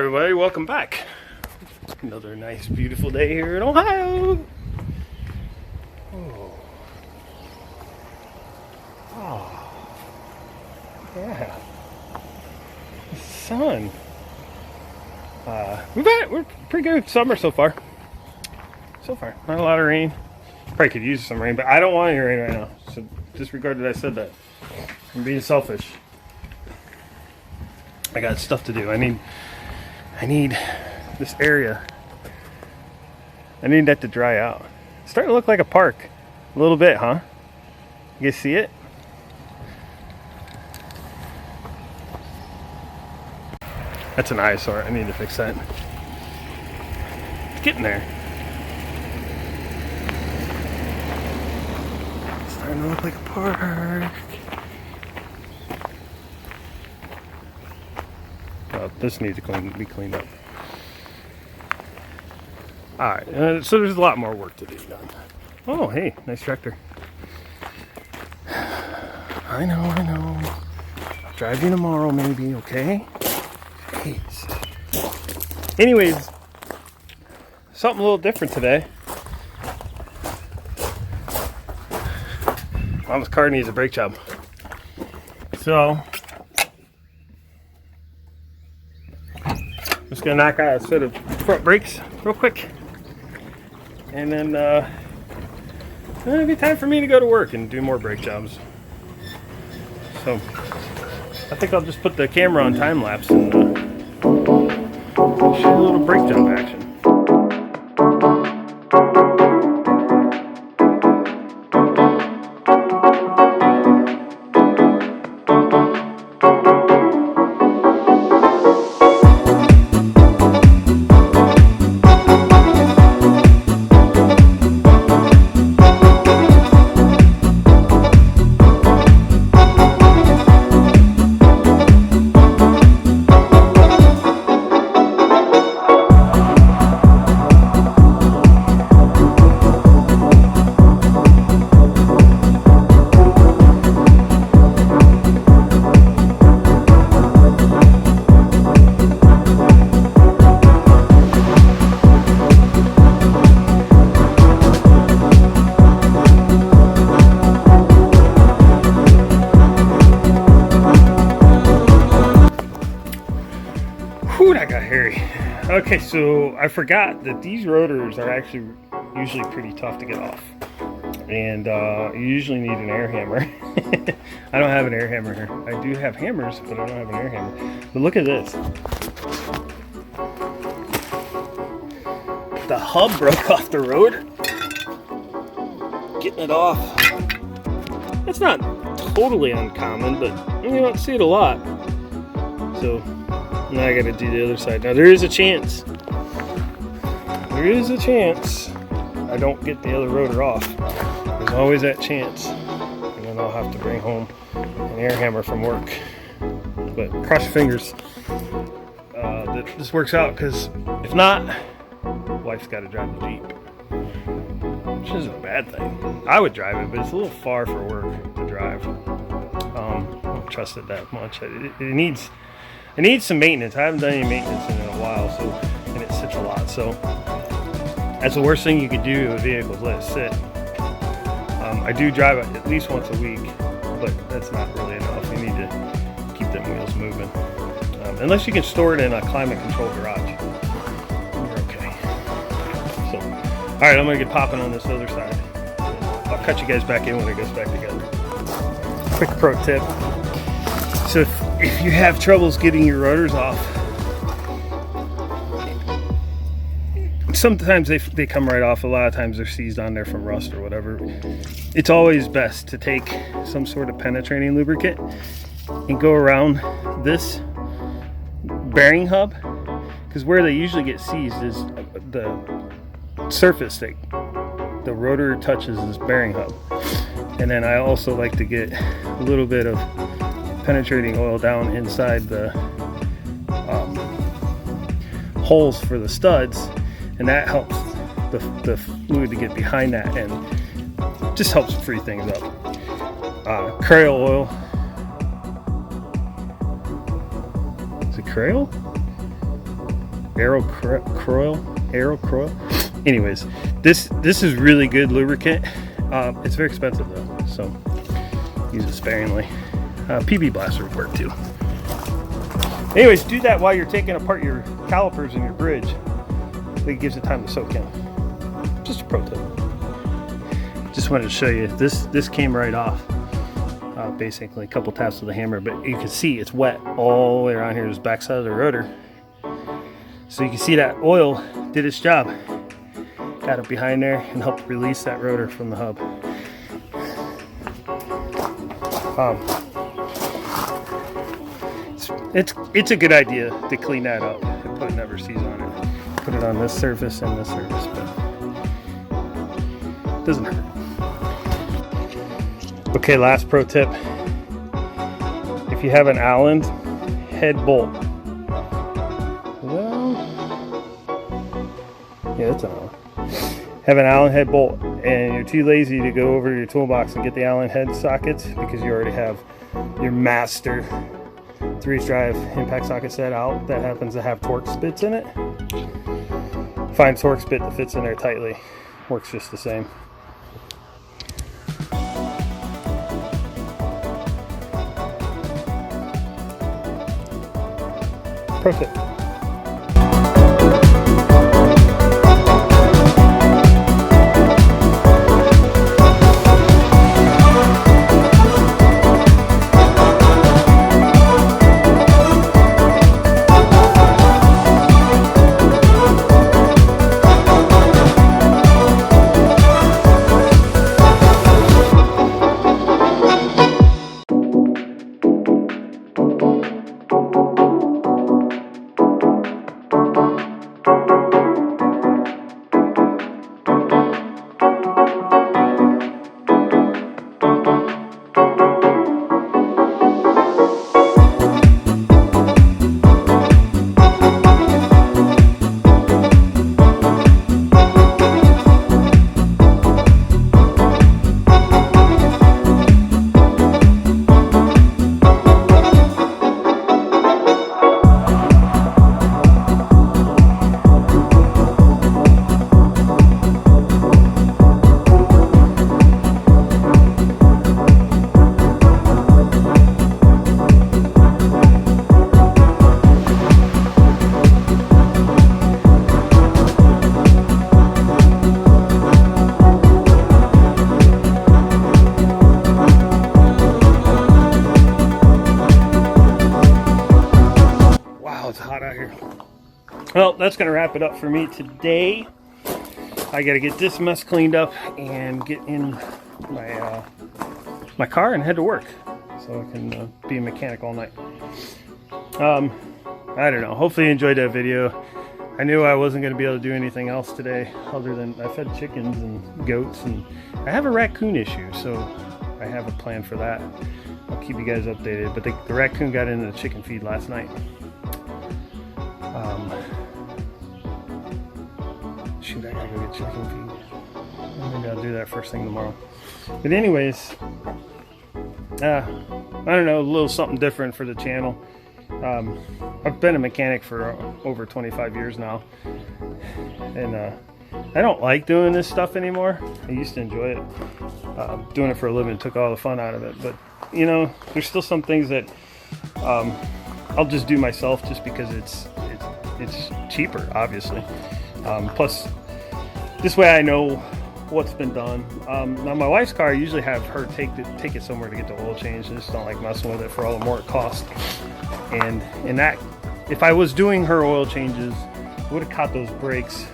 everybody, welcome back. Another nice, beautiful day here in Ohio. Oh, yeah. The sun. We're pretty good summer so far. Not a lot of rain. Probably could use some rain, but I don't want any rain right now. So disregard that I said that. I'm being selfish. I got stuff to do. I need this area. I need that to dry out. It's starting to look like a park. A little bit, huh? You guys see it? That's an eyesore. I need to fix that. It's getting there. It's starting to look like a park. This needs to be cleaned up. Alright, so there's a lot more work to be done. Oh, hey, nice tractor. I know. I'll drive you tomorrow maybe, okay? Jeez. Anyways, something a little different today. Mom's car needs a brake job. So, just gonna knock out a set of front brakes real quick, and then it'll be time for me to go to work and do more brake jobs. So I think I'll just put the camera on time lapse and shoot a little brake job action. That got hairy. Okay, so I forgot that these rotors are actually usually pretty tough to get off, and you usually need an air hammer. I don't have an air hammer here. I do have hammers, but I don't have an air hammer. But look at this. The hub broke off the rotor. Getting it off. It's not totally uncommon, but you don't see it a lot. So now I gotta do the other side. Now there is a chance I don't get the other rotor off. There's always that chance. And then I'll have to bring home an air hammer from work. But cross your fingers that this works out, because if not, wife's gotta drive the Jeep. Which isn't a bad thing. I would drive it, but it's a little far for work to drive. I don't trust it that much. It needs some maintenance. I haven't done any maintenance in a while, and it sits a lot. So that's the worst thing you could do to a vehicle is let it sit. I do drive it at least once a week, but that's not really enough. You need to keep them wheels moving. Unless you can store it in a climate-controlled garage, you're okay. So, all right, I'm gonna get popping on this other side. I'll cut you guys back in when it goes back together. Quick pro tip. So if you have troubles getting your rotors off, sometimes they come right off. A lot of times they're seized on there from rust or whatever. It's always best to take some sort of penetrating lubricant and go around this bearing hub, because where they usually get seized is the surface that the rotor touches this bearing hub. And then I also like to get a little bit of penetrating oil down inside the holes for the studs, and that helps the fluid to get behind that and just helps free things up. Crail oil. Is it Crail? Aerocroil. Anyways, this is really good lubricant. It's very expensive though, so use it sparingly. PB blaster would work too. Anyways, do that while you're taking apart your calipers and your bridge. I think it gives it time to soak in. Just a pro tip. Just wanted to show you, this came right off. Basically a couple taps with the hammer, but you can see it's wet all the way around here. This backside of the rotor. So you can see that oil did its job. Got it behind there and helped release that rotor from the hub. It's a good idea to clean that up and put an overseas on it. Put it on this surface and this surface, but it doesn't hurt. Okay, last pro tip. If you have an Allen head bolt, well, yeah, it's an Allen. Have an Allen head bolt and you're too lazy to go over to your toolbox and get the Allen head sockets because you already have your master 3-inch drive impact socket set out that happens to have torque spits in it. Find torque spit that fits in there tightly. Works just the same. Pro tip. Well, that's going to wrap it up for me today. I got to get this mess cleaned up and get in my my car and head to work so I can be a mechanic all night. I don't know. Hopefully you enjoyed that video. I knew I wasn't going to be able to do anything else today other than I fed chickens and goats, and I have a raccoon issue, so I have a plan for that. I'll keep you guys updated. But the raccoon got into the chicken feed last night. Shoot, I gotta go get chicken feed. Maybe I'll do that first thing tomorrow. But anyways, I don't know, a little something different for the channel. I've been a mechanic for over 25 years now, and I don't like doing this stuff anymore. I used to enjoy it. Doing it for a living took all the fun out of it, but you know, there's still some things that I'll just do myself just because it's cheaper, obviously. Plus, this way I know what's been done. Now my wife's car, I usually have her take it somewhere to get the oil changed. I just don't like messing with it for all the more it costs. And in that, if I was doing her oil changes, I would have caught those brakes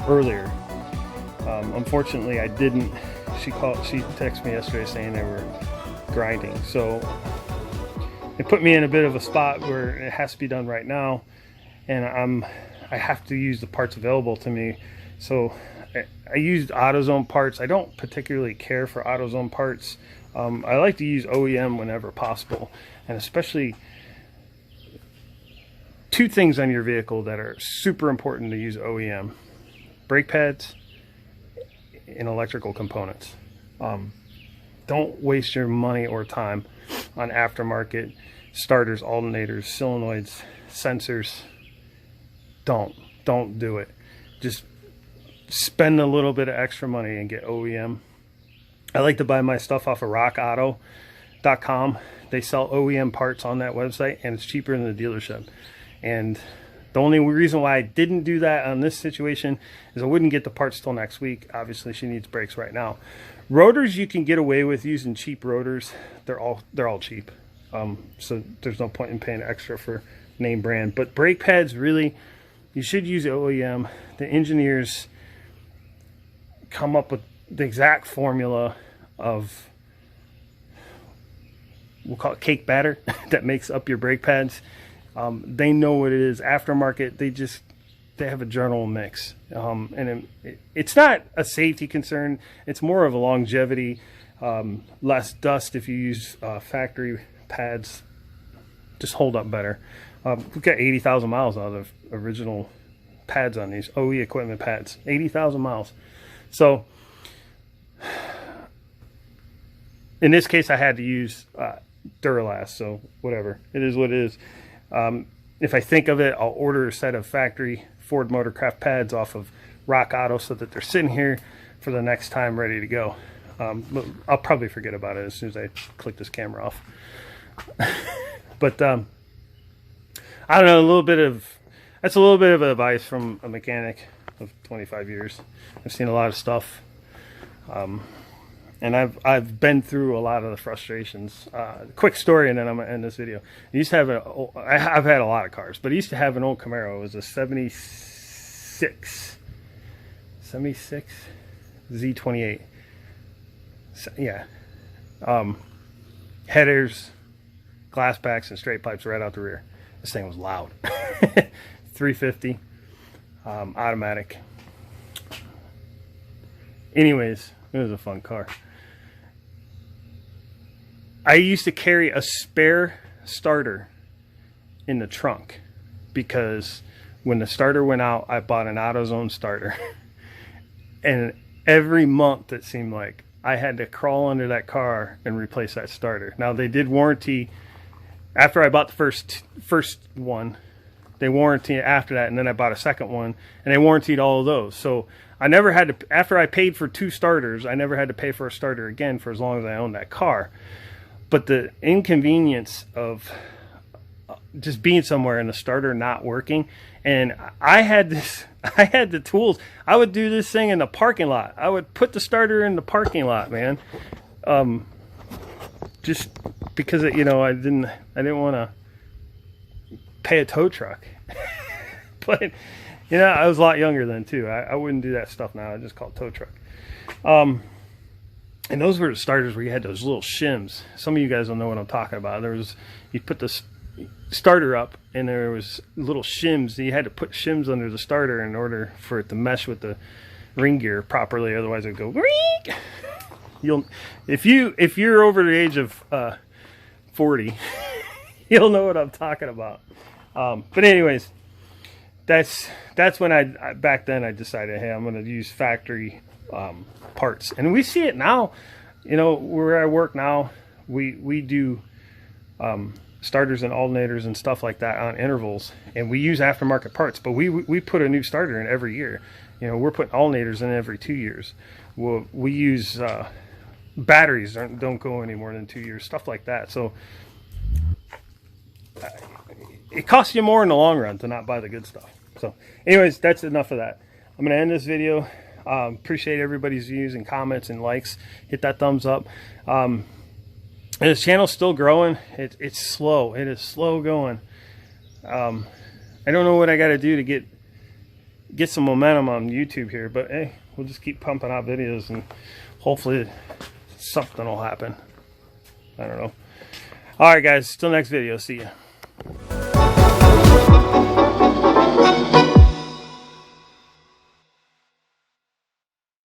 earlier. Unfortunately, I didn't. She texted me yesterday saying they were grinding, so it put me in a bit of a spot where it has to be done right now, and I have to use the parts available to me. So I used AutoZone parts. I don't particularly care for AutoZone parts. I like to use OEM whenever possible, and especially two things on your vehicle that are super important to use OEM: brake pads and electrical components. Don't waste your money or time on aftermarket starters, alternators, solenoids, sensors. don't do it. Just spend a little bit of extra money and get OEM. I like to buy my stuff off of rockauto.com. They sell OEM parts on that website, and it's cheaper than the dealership. And the only reason why I didn't do that on this situation is I wouldn't get the parts till next week. Obviously, she needs brakes right now. Rotors you can get away with using cheap rotors. They're all cheap. So there's no point in paying extra for name brand. But brake pads, really, you should use OEM. The engineers come up with the exact formula of, we'll call it cake batter, that makes up your brake pads. They know what it is. Aftermarket, they have a general mix. And it's not a safety concern. It's more of a longevity, less dust if you use factory pads. Just hold up better. We've got 80,000 miles out of original pads on these OE equipment pads. 80,000 miles. So in this case, I had to use Duralast. So whatever, it is what it is. If I think of it, I'll order a set of factory Ford Motorcraft pads off of Rock Auto so that they're sitting here for the next time ready to go. I'll probably forget about it as soon as I click this camera off. But I don't know, that's a little bit of advice from a mechanic of 25 years. I've seen a lot of stuff. And I've been through a lot of the frustrations. Quick story, and then I'm gonna end this video. I used to have I've had a lot of cars, but I used to have an old Camaro. It was a 76 Z28. So, yeah. Headers, glass backs, and straight pipes right out the rear. This thing was loud. 350, automatic. Anyways, it was a fun car. I used to carry a spare starter in the trunk because when the starter went out, I bought an AutoZone starter. And every month it seemed like I had to crawl under that car and replace that starter. Now they did warranty after I bought the first one. They warranty after that, and then I bought a second one, and they warranted all of those. So I never had to, after I paid for 2 starters, I never had to pay for a starter again for as long as I owned that car. But the inconvenience of just being somewhere and the starter not working, and I had the tools. I would do this thing in the parking lot. I would put the starter in the parking lot, man. Just because I didn't want to pay a tow truck. But I was a lot younger then too. I wouldn't do that stuff now. I just call it tow truck. And those were the starters where you had those little shims. Some of you guys don't know what I'm talking about. You put the starter up, and there was little shims. You had to put shims under the starter in order for it to mesh with the ring gear properly. Otherwise, it'd go. If you're over the age of 40, you'll know what I'm talking about. But anyways, that's when back then I decided, hey, I'm going to use factory parts. And we see it now, where I work now, we do starters and alternators and stuff like that on intervals, and we use aftermarket parts, but we put a new starter in every year. We're putting alternators in every 2 years. We use batteries don't go any more than 2 years, stuff like that. So it costs you more in the long run to not buy the good stuff. So anyways, that's enough of that. I'm going to end this video. Appreciate everybody's views and comments and likes. Hit that thumbs up. And this channel's still growing. It's slow. It is slow going. I don't know what I got to do to get some momentum on YouTube here, but hey, we'll just keep pumping out videos and hopefully something will happen. I don't know. All right, guys. Till next video. See ya.